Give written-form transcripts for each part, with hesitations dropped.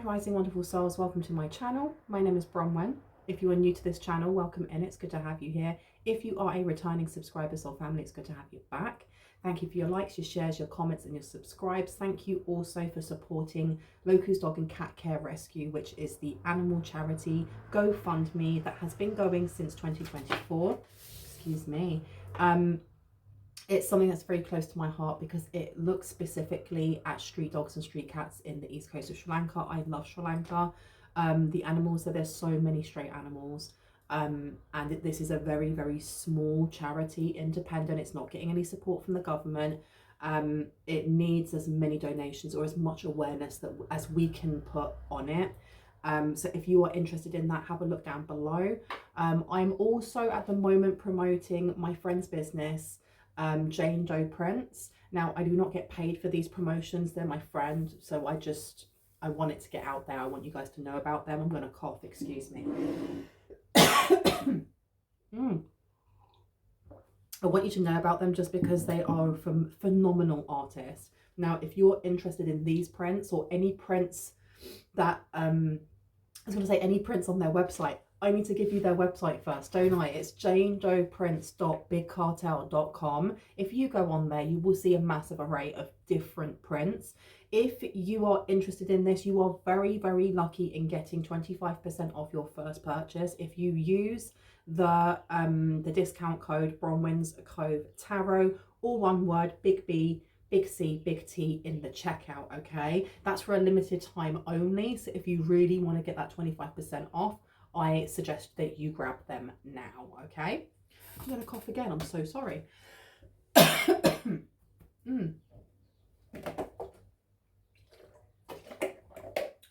Grand Rising wonderful souls, welcome to my channel. My name is Bronwen. If you are new to this channel, welcome in, it's good to have you here. If you are a returning subscriber, soul family, it's good to have you back. Thank you for your likes, your shares, your comments and your subscribes. Thank you also for supporting Loku's Dog and Cat Care Rescue, which is the animal charity GoFundMe that has been going since 2024. Excuse me. It's something that's very close to my heart because it looks specifically at street dogs and street cats in the east coast of Sri Lanka. I love Sri Lanka. The animals, so there's so many stray animals. And this is a very, very small charity, independent. It's not getting any support from the government. It needs as many donations or as much awareness as we can put on it. So if you are interested in that, have a look down below. I'm also at the moment promoting my friend's business, Jane Doe Prints. Now, I do not get paid for these promotions. They're my friend, so I want it to get out there. I want you guys to know about them. I'm going to cough, excuse me. I want you to know about them just because they are from phenomenal artists. Now, if you're interested in these prints or any prints that, I was going to say any prints on their website, I need to give you their website first, don't I? It's janedoeprints.bigcartel.com. If you go on there, you will see a massive array of different prints. If you are interested in this, you are very, very lucky in getting 25% off your first purchase if you use the discount code Bronwen's Cove Tarot, all one word, big B, big C, big T in the checkout, okay? That's for a limited time only. So if you really want to get that 25% off, I suggest that you grab them now, okay? I'm going to cough again. I'm so sorry.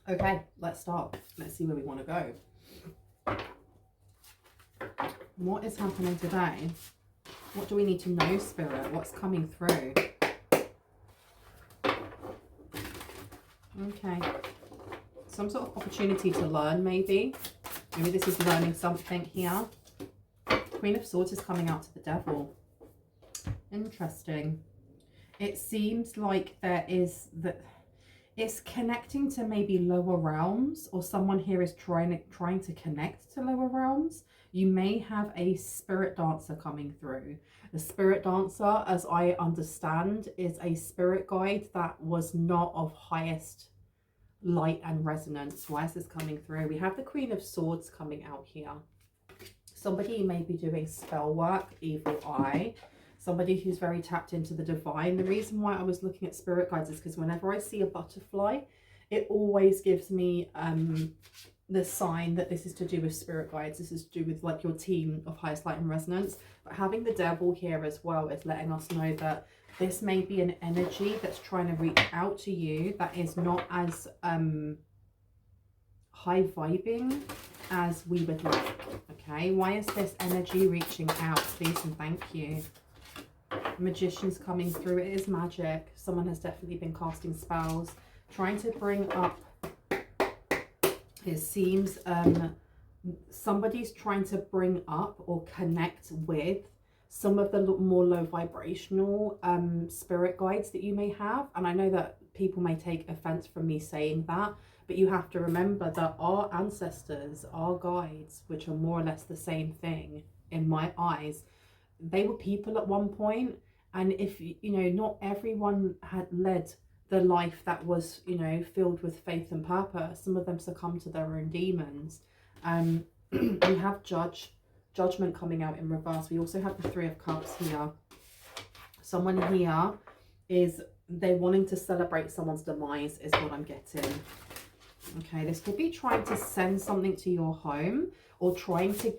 Okay, let's start. Let's see where we want to go. What is happening today? What do we need to know, Spirit? What's coming through? Okay. Some sort of opportunity to learn, maybe. Maybe this is learning something here. Queen of Swords is coming out to the Devil. Interesting. It seems like there is that it's connecting to maybe lower realms, or someone here is trying to connect to lower realms. You may have a spirit dancer coming through. The spirit dancer, as I understand, is a spirit guide that was not of highest light and resonance. Why is this coming through? We have the Queen of Swords coming out here. Somebody may be doing spell work, evil eye, somebody who's very tapped into the divine. The reason why I was looking at spirit guides is because whenever I see a butterfly, it always gives me the sign that this is to do with spirit guides. This is to do with like your team of highest light and resonance. But having the Devil here as well is letting us know that this may be an energy that's trying to reach out to you that is not as high vibing as we would like. Okay, why is this energy reaching out? Please and thank you. Magician's coming through. It is magic. Someone has definitely been casting spells, trying to bring up, it seems somebody's trying to bring up or connect with some of the more low vibrational spirit guides that you may have. And I know that people may take offense from me saying that, but you have to remember that our ancestors, our guides, which are more or less the same thing in my eyes, they were people at one point. And if, you know, not everyone had led the life that was, you know, filled with faith and purpose. Some of them succumbed to their own demons. We have Judgment coming out in reverse. We also have the Three of Cups here. Someone here is, they're wanting to celebrate someone's demise is what I'm getting. Okay, this could be trying to send something to your home or trying to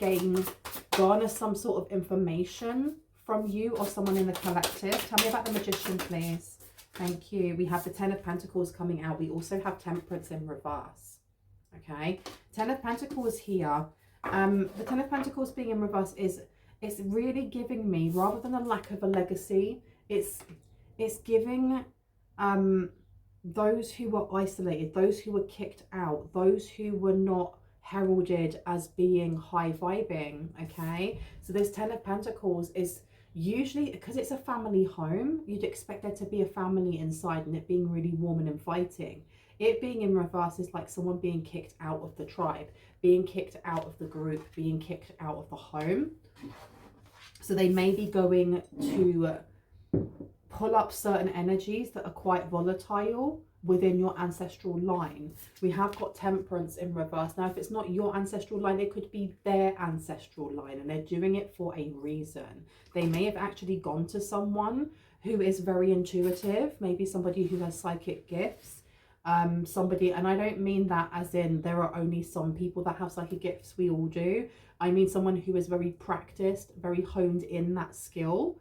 garner some sort of information from you or someone in the collective. Tell me about the Magician, please. Thank you. We have the Ten of Pentacles coming out. We also have Temperance in reverse. Okay, Ten of Pentacles here. The Ten of Pentacles being in reverse is, it's really giving me, rather than a lack of a legacy, it's giving those who were isolated, those who were kicked out, those who were not heralded as being high vibing. Okay, so this Ten of Pentacles is usually, because it's a family home, you'd expect there to be a family inside and it being really warm and inviting. It being in reverse is like someone being kicked out of the tribe, being kicked out of the group, being kicked out of the home. So they may be going to pull up certain energies that are quite volatile within your ancestral line. We have got Temperance in reverse. Now, if it's not your ancestral line, it could be their ancestral line, and they're doing it for a reason. They may have actually gone to someone who is very intuitive, maybe somebody who has psychic gifts. Somebody, and I don't mean that as in there are only some people that have psychic gifts, we all do. I mean someone who is very practiced, very honed in that skill.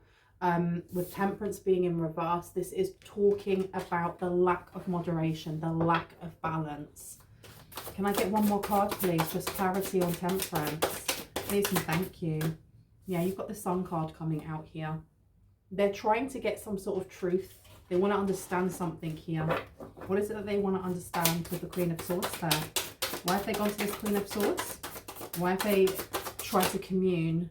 With Temperance being in reverse, this is talking about the lack of moderation, the lack of balance. Can I get one more card, please? Just clarity on Temperance. Please and thank you. Yeah, you've got the Sun card coming out here. They're trying to get some sort of truth. They want to understand something here. What is it that they want to understand with the Queen of Swords there? Why have they gone to this Queen of Swords? Why have they tried to commune?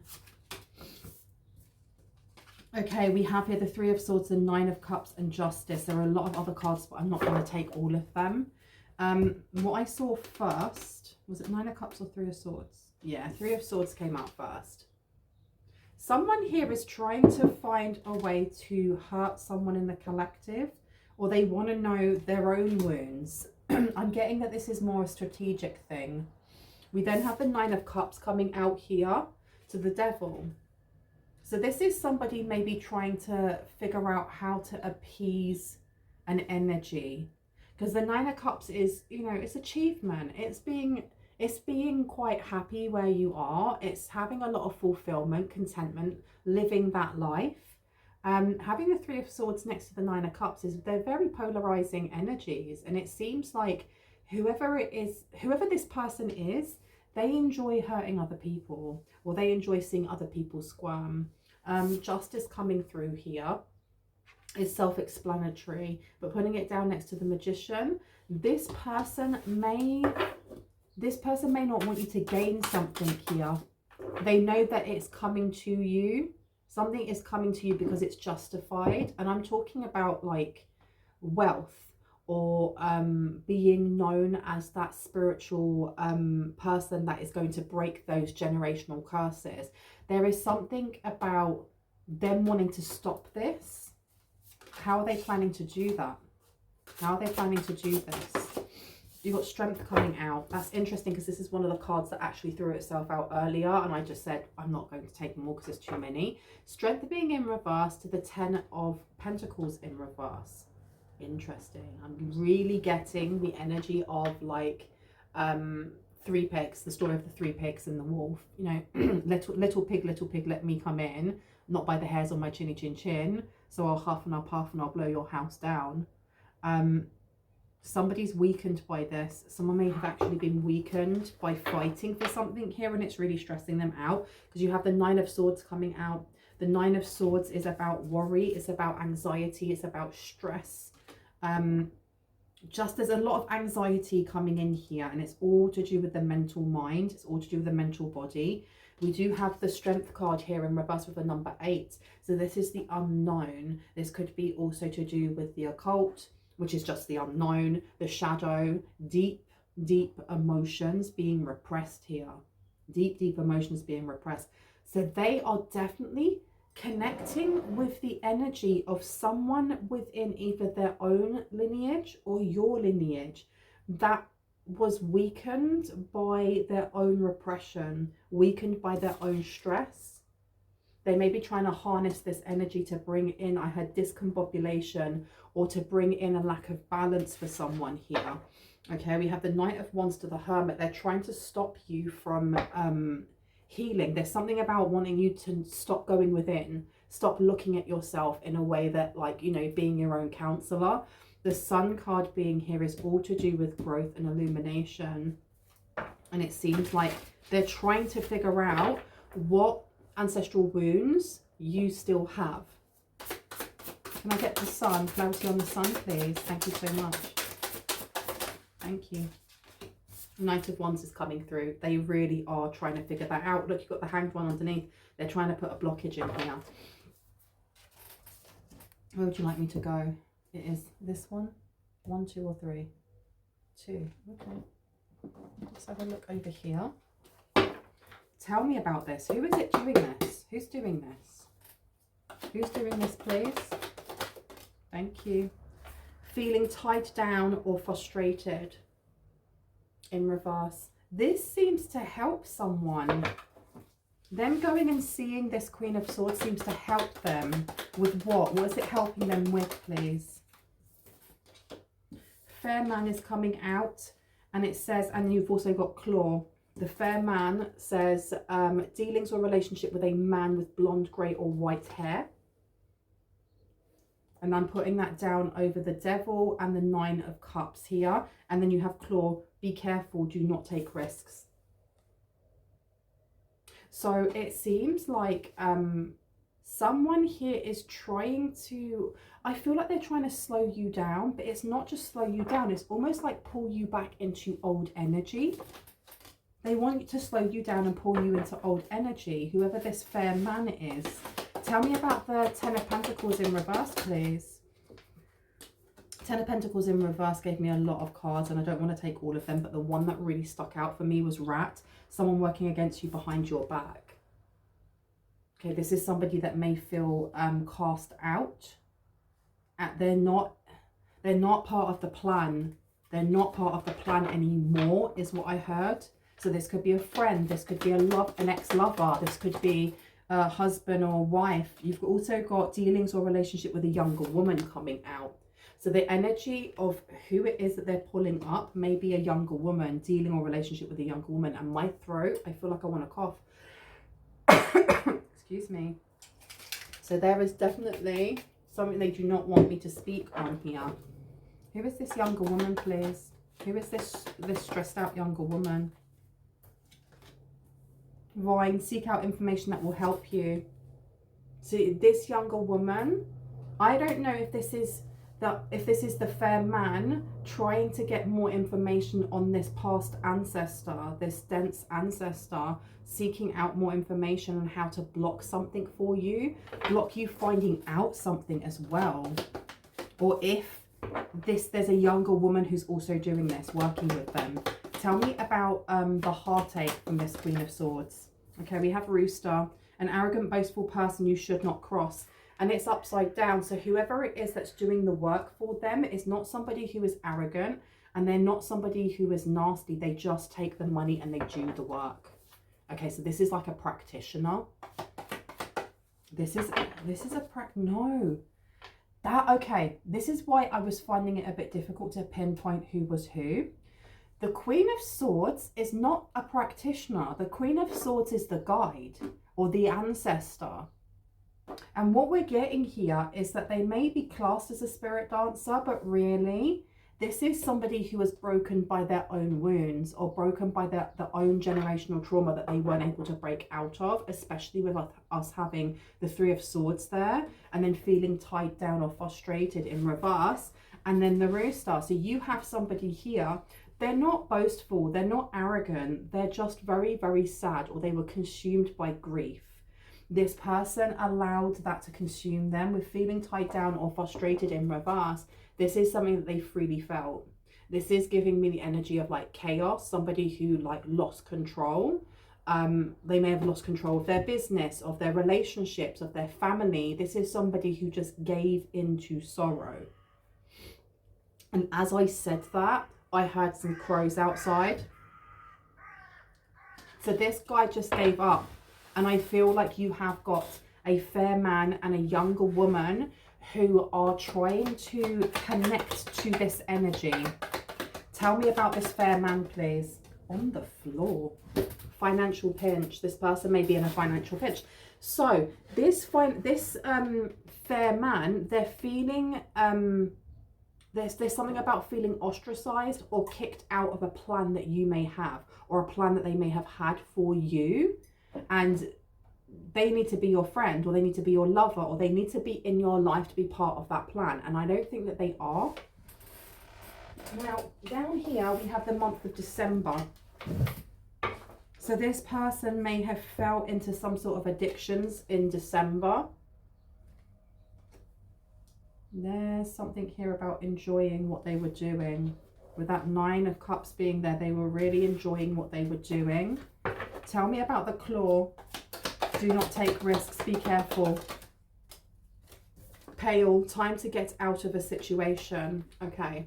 Okay, we have here the Three of Swords, the Nine of Cups, and Justice. There are a lot of other cards, but I'm not going to take all of them. What I saw first, was it Nine of Cups or Three of Swords? Yeah, Three of Swords came out first. Someone here is trying to find a way to hurt someone in the collective, or they want to know their own wounds. I'm getting that this is more a strategic thing. We then have the Nine of Cups coming out here to the Devil. So this is somebody maybe trying to figure out how to appease an energy. Because the Nine of Cups is, you know, it's achievement. It's being quite happy where you are. It's having a lot of fulfillment, contentment, living that life. Having the Three of Swords next to the Nine of Cups is, they're very polarizing energies. And it seems like whoever this person is, they enjoy hurting other people, or they enjoy seeing other people squirm. Justice coming through here is self-explanatory, but putting it down next to the Magician, this person may not want you to gain something here. They know that it's coming to you. Something is coming to you because it's justified. And I'm talking about like wealth, or being known as that spiritual person that is going to break those generational curses. There is something about them wanting to stop this. How are they planning to do that? How are they planning to do this? You've got Strength coming out. That's interesting because this is one of the cards that actually threw itself out earlier, and I just said I'm not going to take them all because there's too many. Strength being in reverse to the Ten of Pentacles in reverse. Interesting. I'm really getting the energy of like Three Pigs, the story of the Three Pigs and the wolf. You know, little pig, let me come in, not by the hairs on my chinny chin chin. So I'll huff and I'll puff and I'll blow your house down. Somebody's weakened by this. Someone may have actually been weakened by fighting for something here, and it's really stressing them out because you have the Nine of Swords coming out. The Nine of Swords is about worry, it's about anxiety, it's about stress. Just there's a lot of anxiety coming in here, and it's all to do with the mental mind, it's all to do with the mental body. We do have the Strength card here in reverse with the number 8. So this is the unknown. This could be also to do with the occult, which is just the unknown, the shadow, deep emotions being repressed here. Deep emotions being repressed. So they are definitely connecting with the energy of someone within either their own lineage or your lineage that was weakened by their own repression, weakened by their own stress. They may be trying to harness this energy to bring in, I heard discombobulation, or to bring in a lack of balance for someone here. Okay, we have the Knight of Wands to the Hermit. They're trying to stop you from healing. There's something about wanting you to stop going within, stop looking at yourself in a way that, like, you know, being your own counselor. The Sun card being here is all to do with growth and illumination. And it seems like they're trying to figure out what ancestral wounds you still have. Can I get the Sun? Clarity on the Sun, please. Thank you so much. Thank you. Knight of Wands is coming through. They really are trying to figure that out. Look, you've got the Hanged One underneath. They're trying to put a blockage in here. Where would you like me to go? It is this one. 1, 2 or 3. 2. Okay. Let's have a look over here. Tell me about this. Who is it doing this? Who's doing this? Who's doing this, please? Thank you. Feeling tied down or frustrated in reverse. This seems to help someone. Them going and seeing this Queen of Swords seems to help them with what? What is it helping them with, please? Fair man is coming out, and it says, and you've also got claw. The fair man says dealings or relationship with a man with blonde, grey or white hair. And I'm putting that down over the devil and the 9 of cups here. And then you have claw. Be careful. Do not take risks. So it seems like someone here is trying to, I feel like they're trying to slow you down, but it's not just slow you down. It's almost like pull you back into old energy. They want to slow you down and pull you into old energy, whoever this fair man is. Tell me about the 10 of Pentacles in reverse, please. 10 of Pentacles in reverse gave me a lot of cards, and I don't want to take all of them, but the one that really stuck out for me was rat. Someone working against you behind your back. Okay, this is somebody that may feel cast out. They're not part of the plan. They're not part of the plan anymore, is what I heard. So this could be a friend, this could be an ex-lover, this could be a husband or wife. You've also got dealings or relationship with a younger woman coming out. So the energy of who it is that they're pulling up may be a younger woman, dealing or relationship with a younger woman. And my throat, I feel like I want to cough. Excuse me. So there is definitely something they do not want me to speak on here. Who is this younger woman, please? Who is this stressed out younger woman? Vine, seek out information that will help you. So this younger woman, I don't know if this is the fair man trying to get more information on this past ancestor, this dense ancestor, seeking out more information on how to block something for you, block you finding out something as well. Or if there's a younger woman who's also doing this, working with them. Tell me about the heartache from this Queen of Swords. Okay, we have Rooster, an arrogant, boastful person you should not cross. And it's upside down. So whoever it is that's doing the work for them is not somebody who is arrogant, and they're not somebody who is nasty. They just take the money and they do the work. Okay, so this is like a practitioner. This is no. Okay, this is why I was finding it a bit difficult to pinpoint who was who. The Queen of Swords is not a practitioner. The Queen of Swords is the guide or the ancestor. And what we're getting here is that they may be classed as a spirit dancer, but really, this is somebody who was broken by their own wounds or broken by their own generational trauma that they weren't able to break out of, especially with us having the 3 of Swords there and then feeling tied down or frustrated in reverse, and then the Rooster. So you have somebody here. They're not boastful, they're not arrogant, they're just very, very sad, or they were consumed by grief. This person allowed that to consume them with feeling tied down or frustrated in reverse. This is something that they freely felt. This is giving me the energy of like chaos, somebody who like lost control. They may have lost control of their business, of their relationships, of their family. This is somebody who just gave into sorrow. And as I said that, I heard some crows outside. So this guy just gave up. And I feel like you have got a fair man and a younger woman who are trying to connect to this energy. Tell me about this fair man, please. On the floor. Financial pinch. This person may be in a financial pinch. So this fair man, they're feeling... There's something about feeling ostracized or kicked out of a plan that you may have, or a plan that they may have had for you, and they need to be your friend, or they need to be your lover, or they need to be in your life to be part of that plan. And I don't think that they are. Now, down here we have the month of December. So this person may have fell into some sort of addictions in December. There's something here about enjoying what they were doing With that 9 of Cups being there, they were really enjoying what they were doing. Tell me about the claw. Do not take risks. Be careful. Pale. Time to get out of a situation. Okay.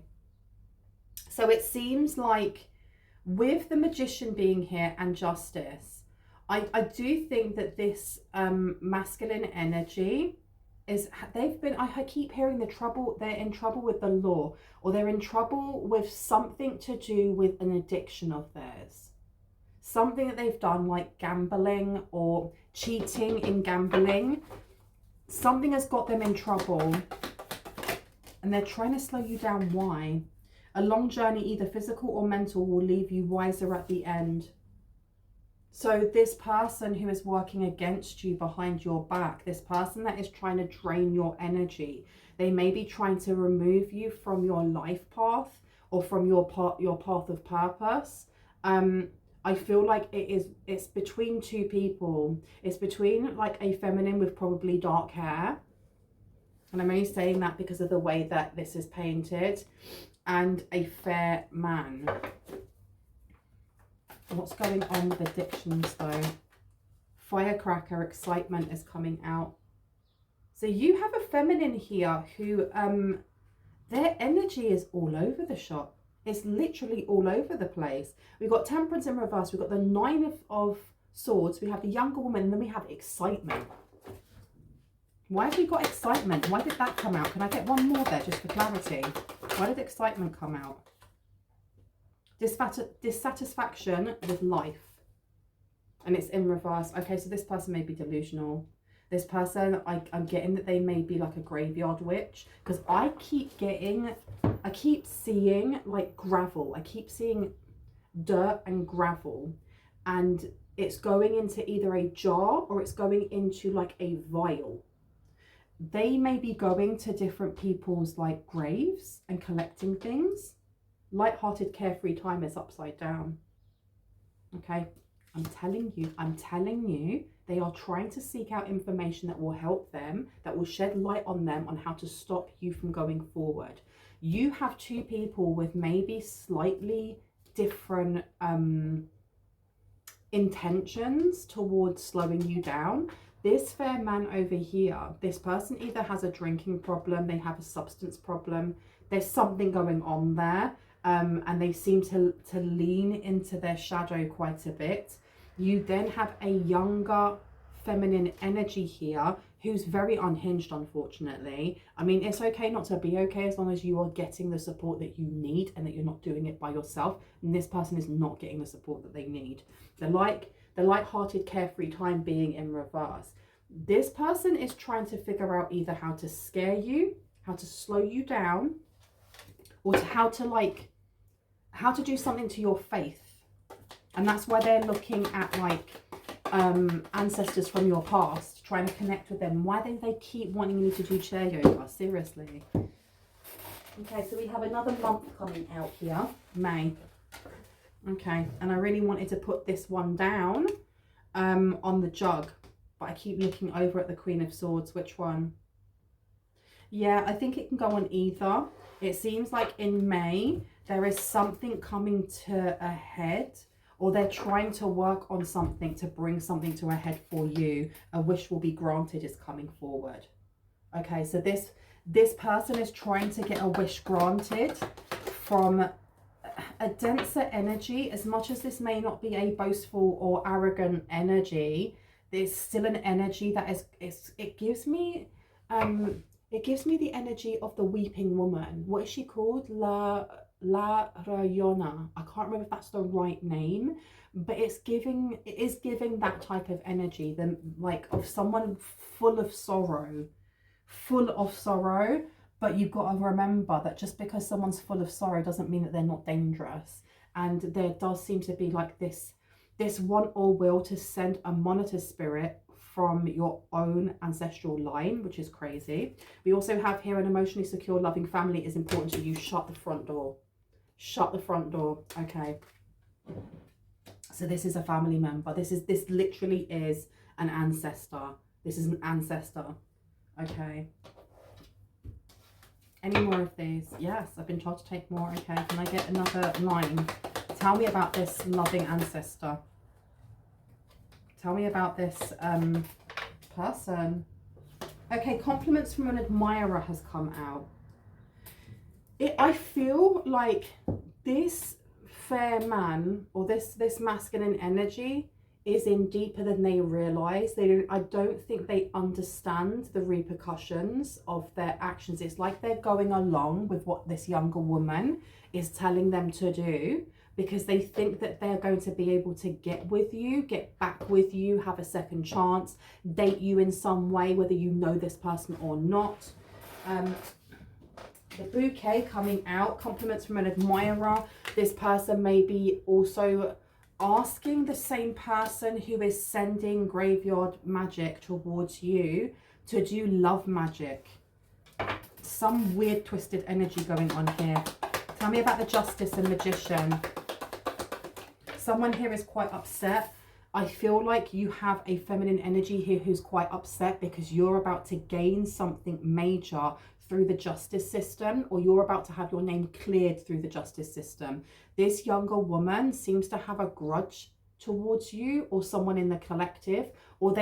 So it seems like with the Magician being here and Justice, I do think that this masculine energy is, I keep hearing they're in trouble with the law, or they're in trouble with something to do with an addiction of theirs. Something that they've done, like gambling or cheating in gambling. Something has got them in trouble and they're trying to slow you down. Why? A long journey, either physical or mental, will leave you wiser at the end. So this person who is working against you behind your back, this person that is trying to drain your energy, they may be trying to remove you from your life path or from your path of purpose. I feel like it's between two people. It's between like a feminine with probably dark hair. And I'm only saying that because of the way that this is painted. And a fair man. What's going on with addictions though? Firecracker, excitement is coming out. So you have a feminine here who, their energy is all over the shop. It's literally all over the place. We've got Temperance in reverse. We've got the 9 of Swords. We have the younger woman, and then we have excitement. Why have we got excitement? Why did that come out? Can I get one more there just for clarity? Why did excitement come out? Dissatisfaction with life. And it's in reverse. Okay, so this person may be delusional. This person, I'm getting that they may be like a graveyard witch. Because I keep seeing like gravel. I keep seeing dirt and gravel. And it's going into either a jar or it's going into like a vial. They may be going to different people's like graves and collecting things. Light-hearted, carefree time is upside down. Okay, I'm telling you, they are trying to seek out information that will help them, that will shed light on them on how to stop you from going forward. You have 2 people with maybe slightly different intentions towards slowing you down. This fair man over here, this person either has a drinking problem, they have a substance problem, there's something going on there, and they seem to lean into their shadow quite a bit. You then have a younger feminine energy here who's very unhinged, unfortunately. I mean, it's okay not to be okay as long as you are getting the support that you need and that you're not doing it by yourself. And this person is not getting the support that they need. The light-hearted, carefree time being in reverse. This person is trying to figure out either how to scare you, how to slow you down, or how to do something to your faith. And that's why they're looking at like ancestors from your past, trying to connect with them. Why do they keep wanting you to do chair yoga? Seriously. Okay, so we have another month coming out here, May. Okay, and I really wanted to put this one down on the jug, but I keep looking over at the Queen of Swords. Which one? Yeah, I think it can go on either. It seems like in May, there is something coming to a head, or they're trying to work on something to bring something to a head for you. A wish will be granted is coming forward. Okay, so this person is trying to get a wish granted from a denser energy. As much as this may not be a boastful or arrogant energy, there's still an energy that it gives me the energy of the weeping woman. What is she called? La Rayona. I can't remember if that's the right name, but it is giving that type of energy, then like of someone full of sorrow. But you've got to remember that just because someone's full of sorrow doesn't mean that they're not dangerous. And there does seem to be like this want or will to send a monitor spirit from your own ancestral line, which is crazy. We also have here an emotionally secure, loving family is important to you. Shut the front door. Shut the front door. Okay. So this is a family member. This literally is an ancestor. This is an ancestor. Okay. Any more of these? Yes, I've been told to take more. Okay, can I get another line? Tell me about this loving ancestor. Tell me about this person. Okay, compliments from an admirer has come out. I feel like this fair man, or this masculine energy, is in deeper than they realize. I don't think they understand the repercussions of their actions. It's like they're going along with what this younger woman is telling them to do, because they think that they're going to be able to get with you, get back with you, have a second chance, date you in some way, whether you know this person or not. The bouquet coming out, compliments from an admirer. This person may be also asking the same person who is sending graveyard magic towards you to do love magic. Some weird twisted energy going on here. Tell me about the Justice and Magician. Someone here is quite upset. I feel like you have a feminine energy here who's quite upset because you're about to gain something major through the justice system, or you're about to have your name cleared through the justice system. This younger woman seems to have a grudge towards you or someone in the collective, or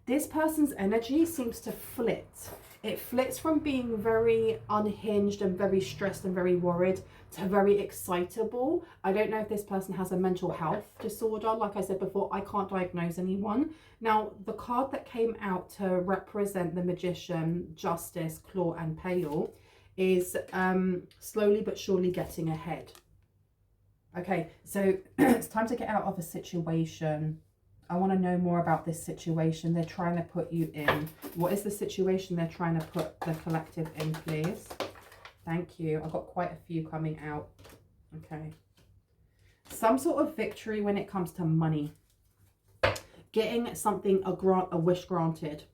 this person's energy seems to flit. It flits from being very unhinged and very stressed and very worried to very excitable. I don't know if this person has a mental health disorder. Like I said before, I can't diagnose anyone. Now, the card that came out to represent the Magician, Justice, Claw and Pale is slowly but surely getting ahead. Okay, so it's time to get out of a situation. I want to know more about this situation they're trying to put you in. What is the situation they're trying to put the collective in, please? Thank you. I've got quite a few coming out. Okay. Some sort of victory when it comes to money. Getting something, a wish granted.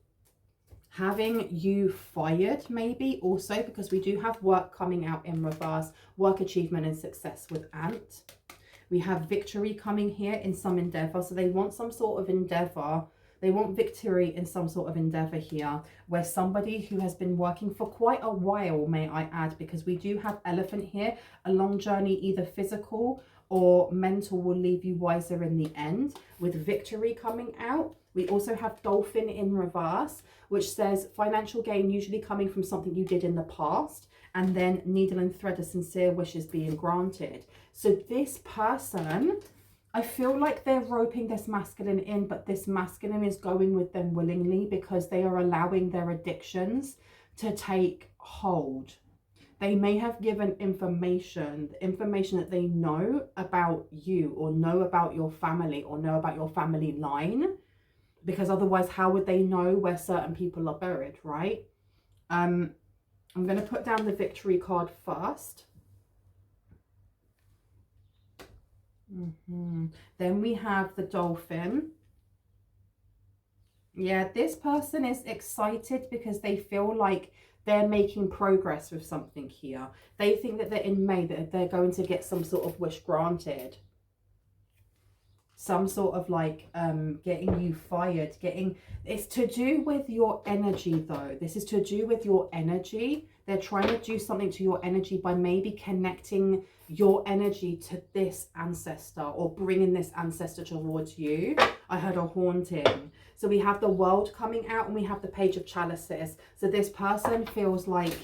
Having you fired, maybe, also, because we do have work coming out in reverse. Work achievement and success with Ant. We have victory coming here in some endeavor. So they want some sort of endeavor. They want victory in some sort of endeavor here, where somebody who has been working for quite a while, may I add, because we do have Elephant here. A long journey, either physical or mental, will leave you wiser in the end, with victory coming out. We also have Dolphin in reverse, which says financial gain usually coming from something you did in the past, and then Needle and Thread, a sincere wishes being granted. So this person, I feel like they're roping this masculine in, but this masculine is going with them willingly because they are allowing their addictions to take hold. They may have given information, the information that they know about you, or know about your family, or know about your family line, because otherwise how would they know where certain people are buried, right? I'm going to put down the victory card first. Then we have the Dolphin. Yeah, this person is excited because they feel like they're making progress with something here. They think that they're in May, that they're going to get some sort of wish granted. Some sort of like getting you fired, it's to do with your energy though. This is to do with your energy. They're trying to do something to your energy by maybe connecting your energy to this ancestor, or bringing this ancestor towards you. I heard a haunting. So we have the World coming out, and we have the Page of Chalices. So this person feels like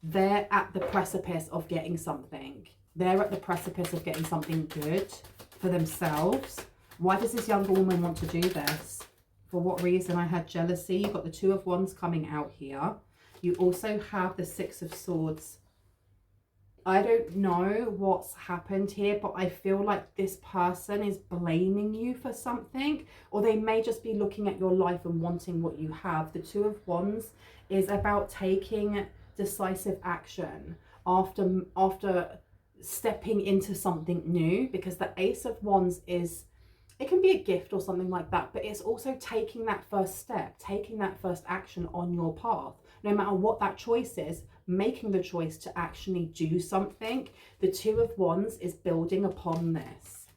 they're at the precipice of getting something. They're at the precipice of getting something good for themselves. Why does this younger woman want to do this? For what reason? I had jealousy. You've got the Two of Wands coming out here. You also have the Six of Swords. I don't know what's happened here, but I feel like this person is blaming you for something, or they may just be looking at your life and wanting what you have. The Two of Wands is about taking decisive action after stepping into something new, because the Ace of Wands is, it can be a gift or something like that, but it's also taking that first step, taking that first action on your path. No matter what that choice is, making the choice to actually do something. The Two of Wands is building upon this.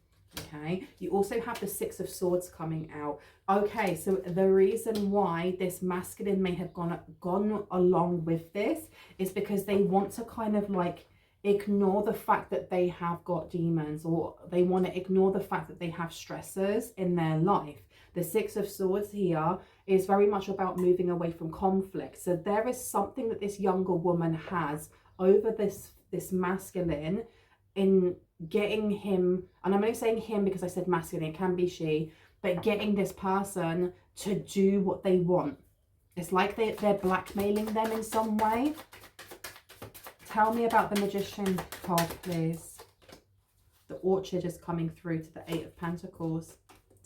Okay, you also have the Six of Swords coming out. Okay, so the reason why this masculine may have gone along with this is because they want to kind of like ignore the fact that they have got demons, or they want to ignore the fact that they have stressors in their life. The Six of Swords here is very much about moving away from conflict. So there is something that this younger woman has over this masculine in getting him, and I'm only saying him because I said masculine, it can be she, but getting this person to do what they want. It's like they're blackmailing them in some way. Tell me about the Magician card, please. The Orchard is coming through to the Eight of Pentacles,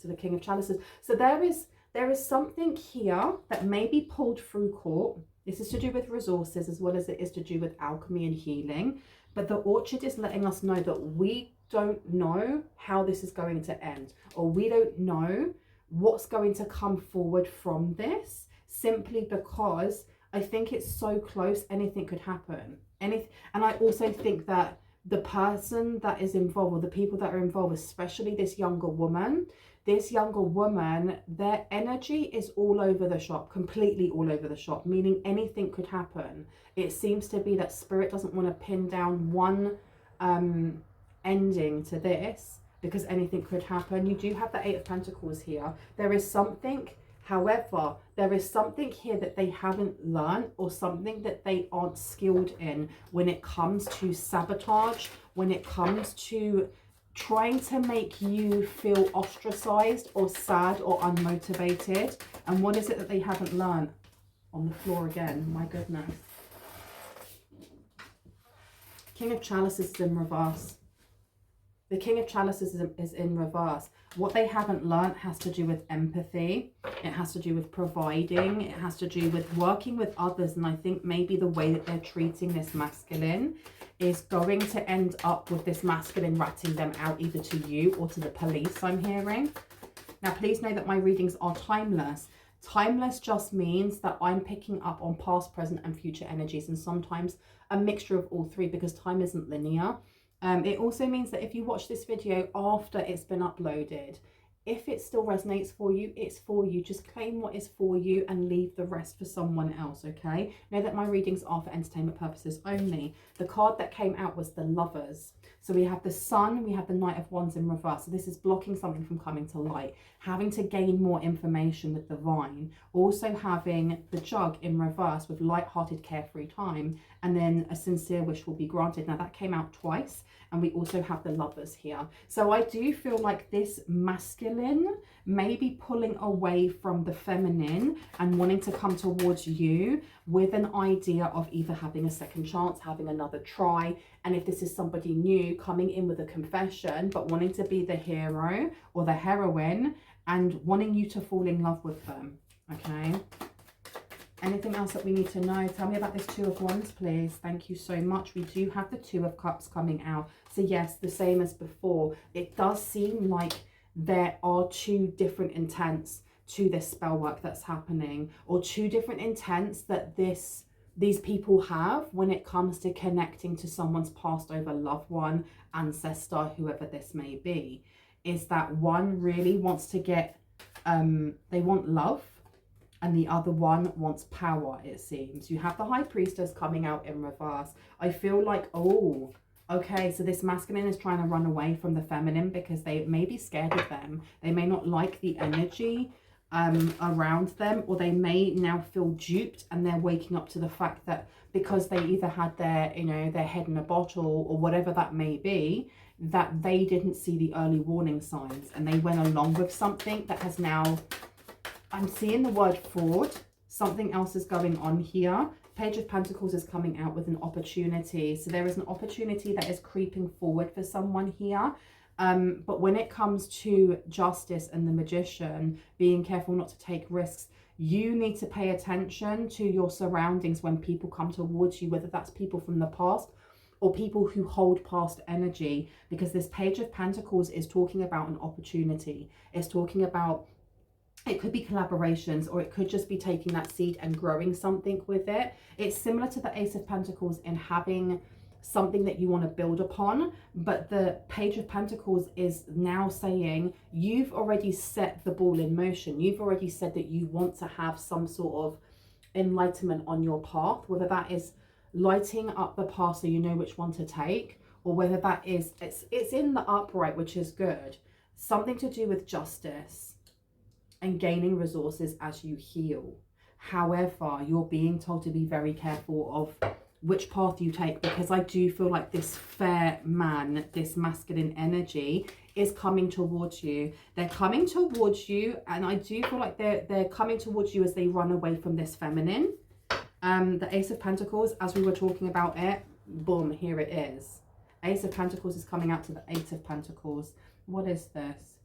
to the King of Chalices. So there is something here that may be pulled through court. This is to do with resources as well as it is to do with alchemy and healing. But the Orchard is letting us know that we don't know how this is going to end, or we don't know what's going to come forward from this, simply because I think it's so close, anything could happen. And I also think that the person that is involved, or the people that are involved, especially this younger woman, their energy is all over the shop, completely all over the shop, meaning anything could happen. It seems to be that Spirit doesn't want to pin down one ending to this, because anything could happen. You do have the Eight of Pentacles here. There is something, however, there is something here that they haven't learned, or something that they aren't skilled in when it comes to sabotage, when it comes to trying to make you feel ostracized or sad or unmotivated. And what is it that they haven't learned? On the floor again, my goodness. King of Chalices is in reverse. The King of Chalices is in reverse. What they haven't learned has to do with empathy. It has to do with providing. It has to do with working with others. And I think maybe the way that they're treating this masculine is going to end up with this masculine ratting them out, either to you or to the police, I'm hearing. Now, please know that my readings are timeless. Timeless just means that I'm picking up on past, present, and future energies, and sometimes a mixture of all three, because time isn't linear. It also means that if you watch this video after it's been uploaded, if it still resonates for you, it's for you. Just claim what is for you and leave the rest for someone else, okay? Know that my readings are for entertainment purposes only. The card that came out was the Lovers. So we have the Sun, we have the Knight of Wands in reverse. So this is blocking something from coming to light, having to gain more information with the Vine. Also having the Jug in reverse with light-hearted, carefree time, and then a sincere wish will be granted. Now that came out twice. And we also have the Lovers here. So I do feel like this masculine may be pulling away from the feminine and wanting to come towards you with an idea of either having a second chance, having another try. And if this is somebody new, coming in with a confession, but wanting to be the hero or the heroine and wanting you to fall in love with them, okay? Anything else that we need to know? Tell me about this Two of Wands, please. Thank you so much. We do have the Two of Cups coming out. So yes, the same as before. It does seem like there are two different intents to this spell work that's happening, or two different intents that these people have when it comes to connecting to someone's passed over loved one, ancestor, whoever this may be. Is that one really wants to get, they want love, and the other one wants power, it seems. You have the High Priestess coming out in reverse. I feel like, oh, okay, so this masculine is trying to run away from the feminine because they may be scared of them. They may not like the energy around them, or they may now feel duped, and they're waking up to the fact that because they either had their, you know, their head in a bottle or whatever that may be, that they didn't see the early warning signs and they went along with something that has now... I'm seeing the word fraud. Something else is going on here. Page of Pentacles is coming out with an opportunity. So there is an opportunity that is creeping forward for someone here. But when it comes to justice and the Magician, being careful not to take risks, you need to pay attention to your surroundings when people come towards you, whether that's people from the past or people who hold past energy, because this Page of Pentacles is talking about an opportunity. It's talking about, it could be collaborations, or it could just be taking that seed and growing something with it. It's similar to the Ace of Pentacles in having something that you want to build upon. But the Page of Pentacles is now saying you've already set the ball in motion. You've already said that you want to have some sort of enlightenment on your path, whether that is lighting up the path so you know which one to take, or whether that is it's in the upright, which is good, something to do with justice and gaining resources as you heal. However, you're being told to be very careful of which path you take, because I do feel like this fair man, this masculine energy is coming towards you. They're coming towards you, and I do feel like they're coming towards you as they run away from this feminine. The Ace of Pentacles, as we were talking about it, boom, here it is. Ace of Pentacles is coming out to the Eight of Pentacles. What is this?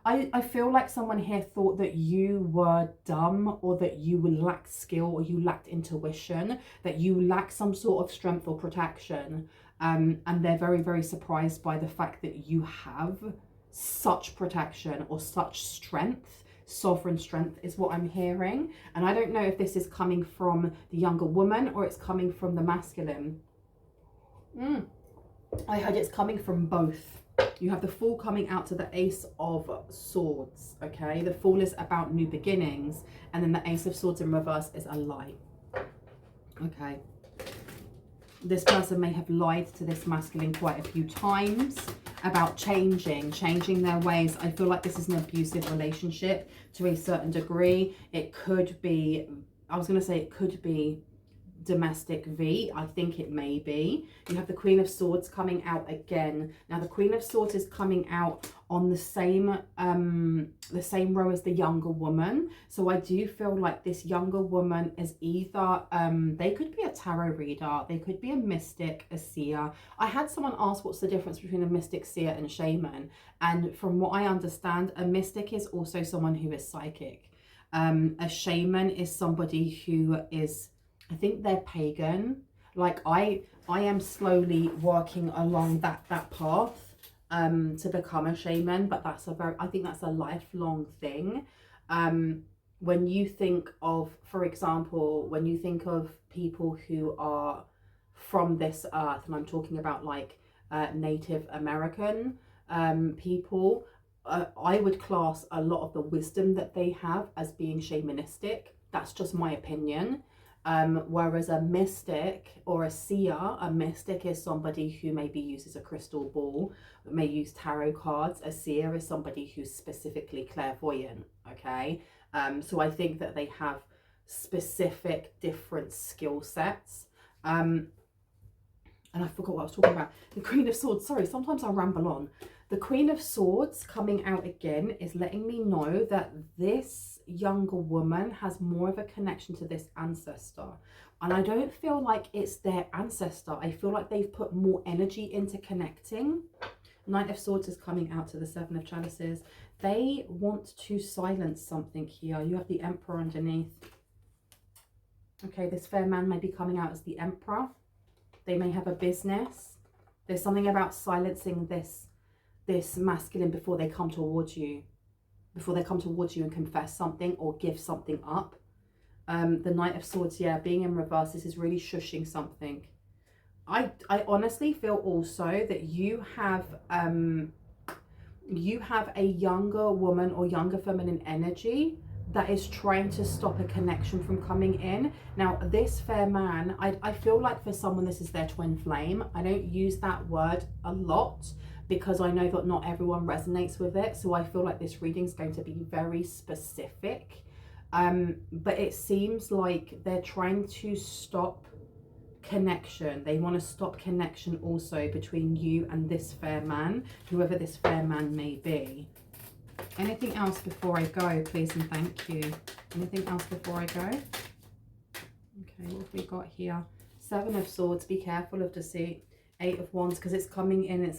I feel like someone here thought that you were dumb, or that you lacked skill, or you lacked intuition, that you lack some sort of strength or protection. And they're very, very surprised by the fact that you have such protection or such strength. Sovereign strength is what I'm hearing. And I don't know if this is coming from the younger woman or it's coming from the masculine. I heard it's coming from both. You have the Fool coming out to the Ace of Swords, okay? The Fool is about new beginnings, and then the Ace of Swords in reverse is a lie, okay? This person may have lied to this masculine quite a few times about changing their ways. I feel like this is an abusive relationship to a certain degree. It could be, I was going to say it could be domestic V. I think it may be. You have the Queen of Swords coming out again. Now the Queen of Swords is coming out on the same row as the younger woman. So I do feel like this younger woman is either they could be a tarot reader, they could be a mystic, a seer. I had someone ask what's the difference between a mystic, seer and shaman, and from what I understand, a mystic is also someone who is psychic. A shaman is somebody who is, I think they're pagan. Like I am slowly working along that path to become a shaman, but I think that's a lifelong thing. When you think of, for example, when you think of people who are from this earth, and I'm talking about like Native American people, I would class a lot of the wisdom that they have as being shamanistic. That's just my opinion. Whereas a mystic or a seer, a mystic is somebody who maybe uses a crystal ball, may use tarot cards. A seer is somebody who's specifically clairvoyant, okay? So I think that they have specific different skill sets. And I forgot what I was talking about. The Queen of Swords, sorry, sometimes I ramble on. The Queen of Swords coming out again is letting me know that this younger woman has more of a connection to this ancestor. And I don't feel like it's their ancestor. I feel like they've put more energy into connecting. Knight of Swords is coming out to the Seven of Chalices. They want to silence something here. You have the Emperor underneath. Okay, this fair man may be coming out as the Emperor. They may have a business. There's something about silencing this masculine before they come towards you. Before they come towards you and confess something or give something up. The Knight of Swords, yeah, being in reverse, this is really shushing something. I honestly feel also that you have a younger woman or younger feminine energy that is trying to stop a connection from coming in. Now, this fair man, I feel like for someone this is their twin flame. I don't use that word a lot because I know that not everyone resonates with it. So I feel like this reading is going to be very specific. But it seems like they're trying to stop connection. They want to stop connection also between you and this fair man, whoever this fair man may be. Anything else before I go, please and thank you? Anything else before I go? Okay, what have we got here? Seven of Swords, be careful of deceit. Eight of Wands, because it's coming in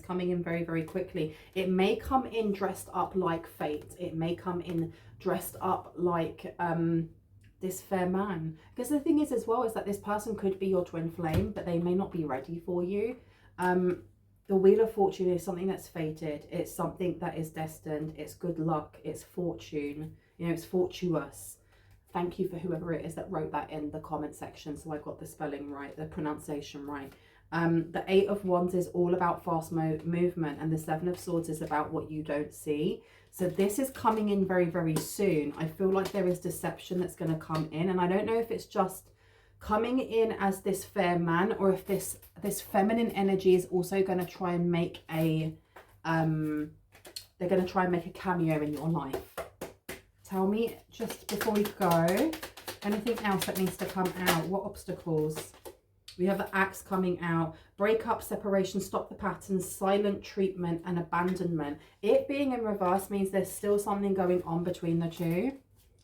very, very quickly. It may come in dressed up like fate. It may come in dressed up like this fair man. Because the thing is as well is that this person could be your twin flame, but they may not be ready for you. The Wheel of Fortune is something that's fated. It's something that is destined. It's good luck. It's fortune. You know, it's fortuous. Thank you for whoever it is that wrote that in the comment section. So I got the spelling right, the pronunciation right. The Eight of Wands is all about fast movement, and the Seven of Swords is about what you don't see. So this is coming in very, very soon. I feel like there is deception that's going to come in, and I don't know if it's just coming in as this fair man, or if this feminine energy is also going to try and make a they're going to try and make a cameo in your life. Tell me, just before we go, anything else that needs to come out? What obstacles? We have the Axe coming out. Breakup, separation, stop the patterns, silent treatment, and abandonment. It being in reverse means there's still something going on between the two.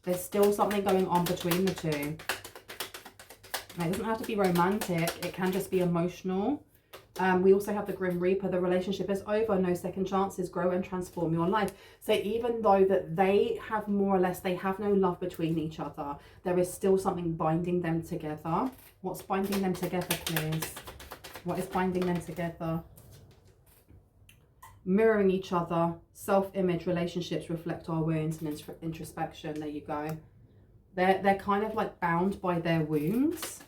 There's still something going on between the two. Now, it doesn't have to be romantic. It can just be emotional. We also have the Grim Reaper. The relationship is over. No second chances. Grow and transform your life. So even though that they have more or less, they have no love between each other, there is still something binding them together. What's binding them together, please? What is binding them together? Mirroring each other. Self-image. Relationships reflect our wounds, and introspection. There you go. They're kind of like bound by their wounds,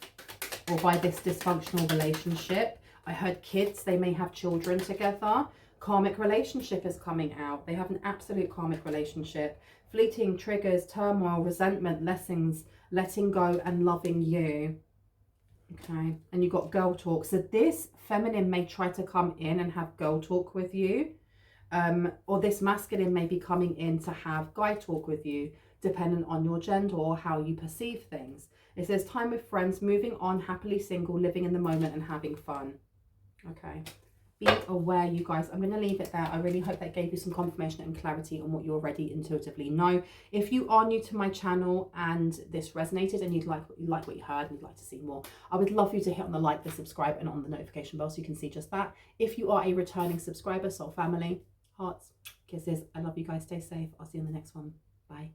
or by this dysfunctional relationship. I heard kids, they may have children together. Karmic relationship is coming out. They have an absolute karmic relationship. Fleeting triggers, turmoil, resentment, lessons, letting go, and loving you. Okay, and you've got girl talk. So this feminine may try to come in and have girl talk with you. Or this masculine may be coming in to have guy talk with you, depending on your gender or how you perceive things. It says time with friends, moving on, happily single, living in the moment, and having fun. Okay, be aware, you guys. I'm going to leave it there. I really hope that gave you some confirmation and clarity on what you already intuitively know. If you are new to my channel and this resonated and you like what you heard and you'd like to see more, I would love you to hit on the like, the subscribe, and on the notification bell so you can see just that. If you are a returning subscriber, soul family, hearts, kisses, I love you guys. Stay safe. I'll see you in the next one. Bye.